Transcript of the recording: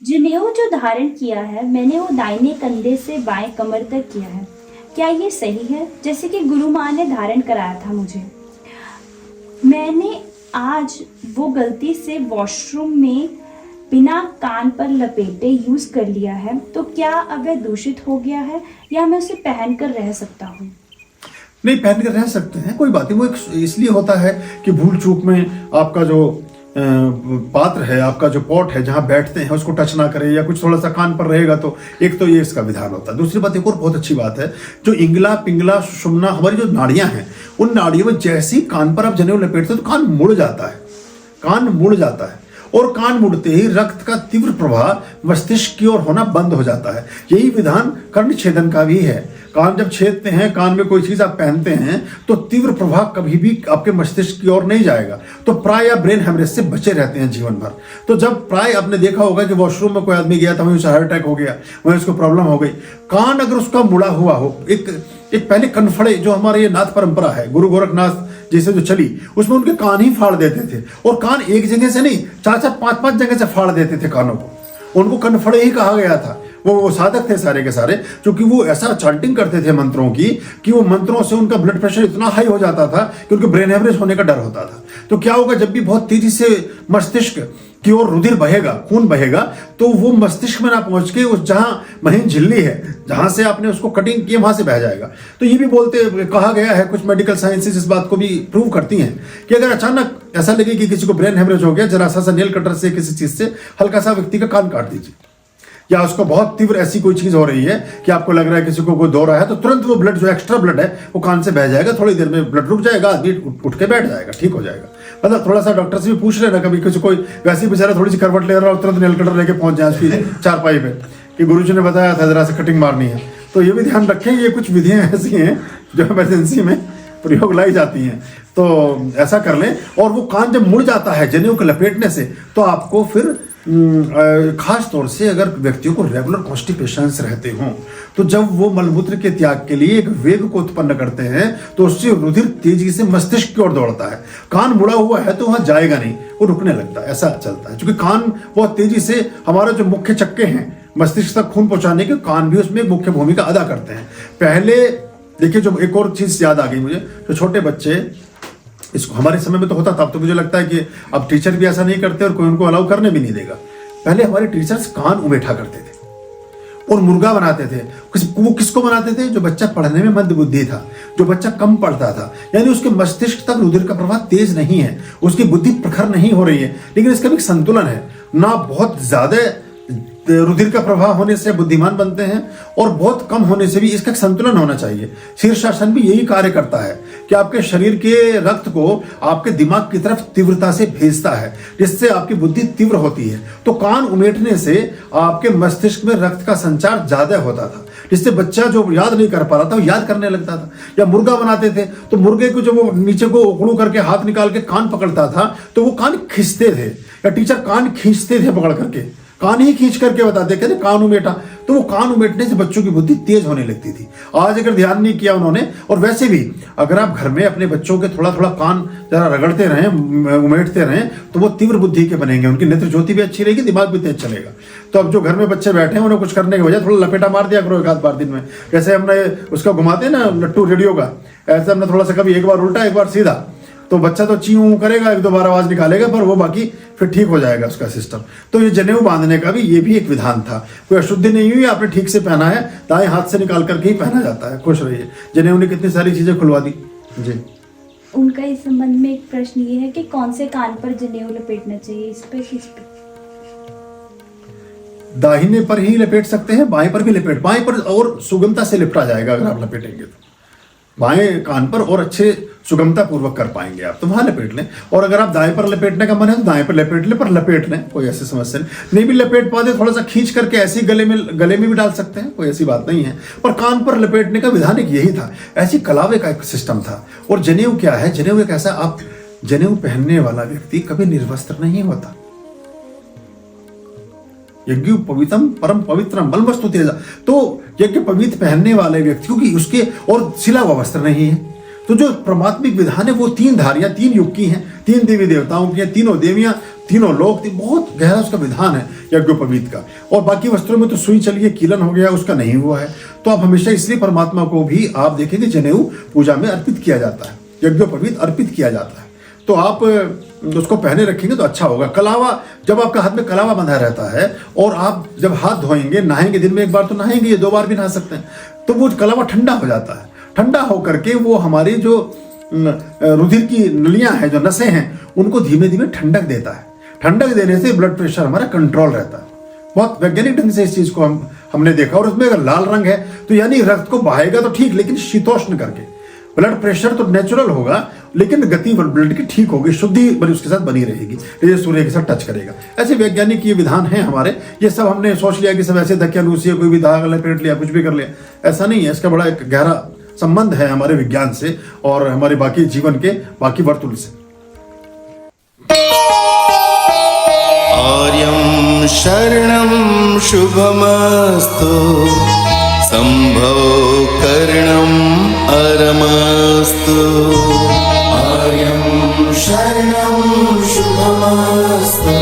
जनेऊ जो धारण किया है मैंने वो दाहिने कंधे से बाएं कमर तक किया है, क्या ये सही है? जैसे कि गुरु माँ ने धारण कराया था मुझे। मैंने आज वो गलती से वॉशरूम में बिना कान पर लपेटे यूज कर लिया है, तो क्या अब वह दूषित हो गया है या मैं उसे पहन कर रह सकता हूँ? नहीं, पहन कर रह सकते हैं, कोई बात नहीं। वो इसलिए होता है कि भूल चूक में आपका जो पात्र है, आपका जो पॉट है जहां बैठते हैं उसको टच ना करे, या कुछ थोड़ा सा कान पर रहेगा, तो एक तो ये इसका विधान होता है। दूसरी बात, एक और बहुत अच्छी बात है, जो इंगला पिंगला सुषुम्ना हमारी जो नाड़ियां हैं, उन नाड़ियों में जैसे ही कान पर आप जनेऊ लपेटते हैं तो कान मुड़ जाता है, कान मुड़ जाता है, और कान मुड़ते ही रक्त का तीव्र प्रवाह मस्तिष्क की ओर होना बंद हो जाता है। यही विधान कर्ण छेदन का भी है। कान जब छेदते हैं, कान में कोई चीज आप पहनते हैं, तो तीव्र प्रभाव कभी भी आपके मस्तिष्क की ओर नहीं जाएगा, तो प्राय आप ब्रेन हेमरेज से बचे रहते हैं जीवन भर। तो जब प्राय आपने देखा होगा कि वॉशरूम में कोई आदमी गया था, वहीं उसे हार्ट अटैक हो गया, वहीं उसको प्रॉब्लम हो गई, कान अगर उसका मुड़ा हुआ हो, एक पहले कनफड़े जो हमारे ये नाथ परंपरा है, गुरु गोरखनाथ जैसे जो चली, उसमें उनके कान ही फाड़ देते थे, और कान एक जगह से नहीं, 4-4 5-5 जगह से फाड़ देते थे कानों को। उनको कनफड़े ही कहा गया था। वो साधक थे सारे के सारे, क्योंकि वो ऐसा चांटिंग करते थे मंत्रों की कि वो मंत्रों से उनका ब्लड प्रेशर इतना हाई हो जाता था कि उनको ब्रेन हेमरेज होने का डर होता था। तो क्या होगा, जब भी बहुत तेजी से मस्तिष्क की ओर रुधिर बहेगा, खून बहेगा, तो वो मस्तिष्क में ना पहुंच के उस जहां महीन झिल्ली है, जहां से आपने उसको कटिंग की, वहां से बह जाएगा। तो ये भी कहा गया है, कुछ मेडिकल साइंसेस इस बात को भी प्रूव करती हैं कि अगर अचानक ऐसा लगे कि किसी को ब्रेन हेमरेज हो गया, जरा सा नेल कटर से किसी चीज से हल्का सा व्यक्ति का कान काट दीजिए, या उसको बहुत तीव्र ऐसी कोई चीज हो रही है कि आपको लग रहा है किसी को कोई दो रहा है, तो तुरंत वो ब्लड, जो एक्स्ट्रा ब्लड है, वो कान से बह जाएगा, थोड़ी देर में ब्लड रुक जाएगा, आदमी उठ के बैठ जाएगा, ठीक हो जाएगा। मतलब थोड़ा सा डॉक्टर से भी पूछ लेना, कभी किसी कोई वैसे बेचारा थोड़ी सी करवट ले रहा हो, तुरंत नेल कटर लेके पहुंच जाए उसकी चारपाई पे कि गुरुजी ने बताया था जरा से कटिंग मारनी है। तो ये भी ध्यान रखें, ये कुछ विधियां ऐसी हैं जो इमरजेंसी में प्रयोग लाई जाती हैं, तो ऐसा कर लें। और वो कान जब मुड़ जाता है जनेऊ के लपेटने से, तो आपको फिर खास तौर से अगर व्यक्तियों को रेगुलर कॉन्स्टिपेशंस रहते हों, तो जब वो मलमूत्र के त्याग के लिए एक वेग को उत्पन्न करते हैं, तो उससे रुधिर तेजी से मस्तिष्क की ओर दौड़ता है। कान मुड़ा हुआ है तो वहां जाएगा नहीं, वो रुकने लगता है, ऐसा चलता है। क्योंकि कान बहुत तेजी से, हमारे जो मुख्य चक्के हैं मस्तिष्क तक खून पहुंचाने के, कान भी उसमें मुख्य भूमिका अदा करते हैं। पहले देखिए, जो एक और चीज याद आ गई मुझे, जो छोटे बच्चे, इसको हमारे समय में तो होता था, अब तो मुझे लगता है कि अब टीचर भी ऐसा नहीं करते और कोई उनको अलाउ करने भी नहीं देगा। पहले हमारे टीचर्स कान उमेठा करते थे और मुर्गा बनाते थे। वो किसको बनाते थे? जो बच्चा पढ़ने में मंद बुद्धि था, जो बच्चा कम पढ़ता था, यानी उसके मस्तिष्क तक रुधिर का प्रवाह तेज नहीं है, उसकी बुद्धि प्रखर नहीं हो रही है, लेकिन इसका भी संतुलन है ना। बहुत ज्यादा रुधिर का प्रवाह होने से बुद्धिमान बनते हैं, और बहुत कम होने से भी इसका संतुलन होना चाहिए। शीर्षासन भी यही कार्य करता है कि आपके शरीर के रक्त को आपके दिमाग की तरफ तीव्रता से भेजता है, जिससे आपकी बुद्धि तीव्र होती है। तो कान उमेटने से आपके मस्तिष्क में रक्त का संचार ज्यादा होता था, जिससे बच्चा जो याद नहीं कर पा रहा था वो याद करने लगता था। या मुर्गा बनाते थे, तो मुर्गे को जब वो नीचे को उकड़ू करके हाथ निकाल के कान पकड़ता था, तो वो कान खींचते थे, या टीचर कान खींचते थे पकड़ करके, कान ही खींच करके बताते, कहते कान उमेटा। तो वो कान उमेटने से बच्चों की बुद्धि तेज होने लगती थी। आज अगर ध्यान नहीं किया उन्होंने, और वैसे भी अगर आप घर में अपने बच्चों के थोड़ा थोड़ा कान जरा रगड़ते रहें, उमेटते रहें, तो वो तीव्र बुद्धि के बनेंगे, उनकी नेत्र ज्योति भी अच्छी रहेगी, दिमाग भी तेज चलेगा। तो अब जो घर में बच्चे बैठे हैं, उन्हें कुछ करने के बजाय थोड़ा लपेटा मार दिया करो एक आध बार दिन में। जैसे हमने उसका घुमाते हैं ना लट्टू रेडियो का, ऐसे हमने थोड़ा सा कभी एक बार उल्टा एक बार सीधा, तो बच्चा तो चीं करेगा, एक दो बार आवाज निकालेगा, पर वो बाकी फिर ठीक हो जाएगा उसका सिस्टम। तो ये जनेऊ बांधने का भी ये भी एक विधान था। कोई अशुद्धि नहीं हुई, आपने ठीक से पहना है, दाएं हाथ से निकाल करके ही पहना जाता है। खुश रहिए। जनेऊ ने कितनी सारी चीजें खुलवा दी जी। उनका इस संबंध में एक प्रश्न ये है कि कौन से कान पर जनेऊ लपेटना चाहिए, इस पे किस पे? दाहिने पर ही लपेट सकते हैं, बाएं पर भी लपेट, बाएं पर और सुगमता से लिपटा जाएगा अगर आप लपेटेंगे तो। बाएं कान पर और अच्छे सुगमता पूर्वक कर पाएंगे आप, तो वहां लपेट लें। और अगर आप दाएं पर लपेटने का मन है तो दाएं पर लपेट लें, पर लपेट लें, कोई ऐसी समस्या नहीं भी लपेट पाते, थोड़ा सा खींच करके ऐसे ही गले में भी डाल सकते हैं, कोई ऐसी बात नहीं है। पर कान पर लपेटने का विधान एक यही था, ऐसी कलावे का एक सिस्टम था। और जनेऊ क्या है? जनेऊ एक ऐसा, आप जनेऊ पहनने वाला व्यक्ति कभी निर्वस्त्र नहीं होता। यज्ञ पवित्रम परम पवित्रम बलवस्तु तेजा, तो यज्ञ पवित्र पहनने वाले व्यक्ति, क्योंकि उसके और सिला हुआ वस्त्र नहीं है। तो जो परमात्मिक विधान है वो तीन धारियां, तीन युग की हैं, तीन देवी देवताओं की हैं, तीनों देवियां तीनों लोक, बहुत गहरा उसका विधान है यज्ञोपवीत का। और बाकी वस्त्रों में तो सुई चलिए कीलन हो गया, उसका नहीं हुआ है। तो आप हमेशा इसलिए परमात्मा को भी आप देखेंगे जनेऊ पूजा में अर्पित किया जाता है, यज्ञोपवीत अर्पित किया जाता है। तो आप उसको पहने रखेंगे तो अच्छा होगा। कलावा, जब आपका हाथ में कलावा बंधा रहता है और आप जब हाथ धोएंगे, नहाएंगे, दिन में एक बार तो नहाएंगे, ये 2 बार भी नहा सकते हैं, तो वो कलावा ठंडा हो जाता है। ठंडा होकर के वो हमारी जो रुधिर की नलियां हैं, जो नसें हैं, उनको धीमे धीमे ठंडक देता है। ठंडक देने से ब्लड प्रेशर हमारा कंट्रोल रहता है। बहुत वैज्ञानिक ढंग से इस चीज को हमने देखा। और उसमें अगर लाल रंग है तो यानी रक्त को बहाएगा तो ठीक, लेकिन शीतोष्ण करके। ब्लड प्रेशर तो नेचुरल होगा, लेकिन गति ब्लड की ठीक होगी, शुद्धि उसके साथ बनी रहेगी, ये सूर्य के साथ टच करेगा। ऐसे वैज्ञानिक ये विधान है हमारे। ये सब हमने सोच लिया कि सब ऐसे धक्यालूसी है, कोई भी धागा लपेट लिया, कुछ भी कर लिया, ऐसा नहीं है। इसका बड़ा एक गहरा संबंध है हमारे विज्ञान से और हमारे बाकी जीवन के बाकी वर्तुल से। आर्यं शरणं शुभमस्तु, संभव करणम् अरमस्तु। आर्यं शरणं शुभमस्तु,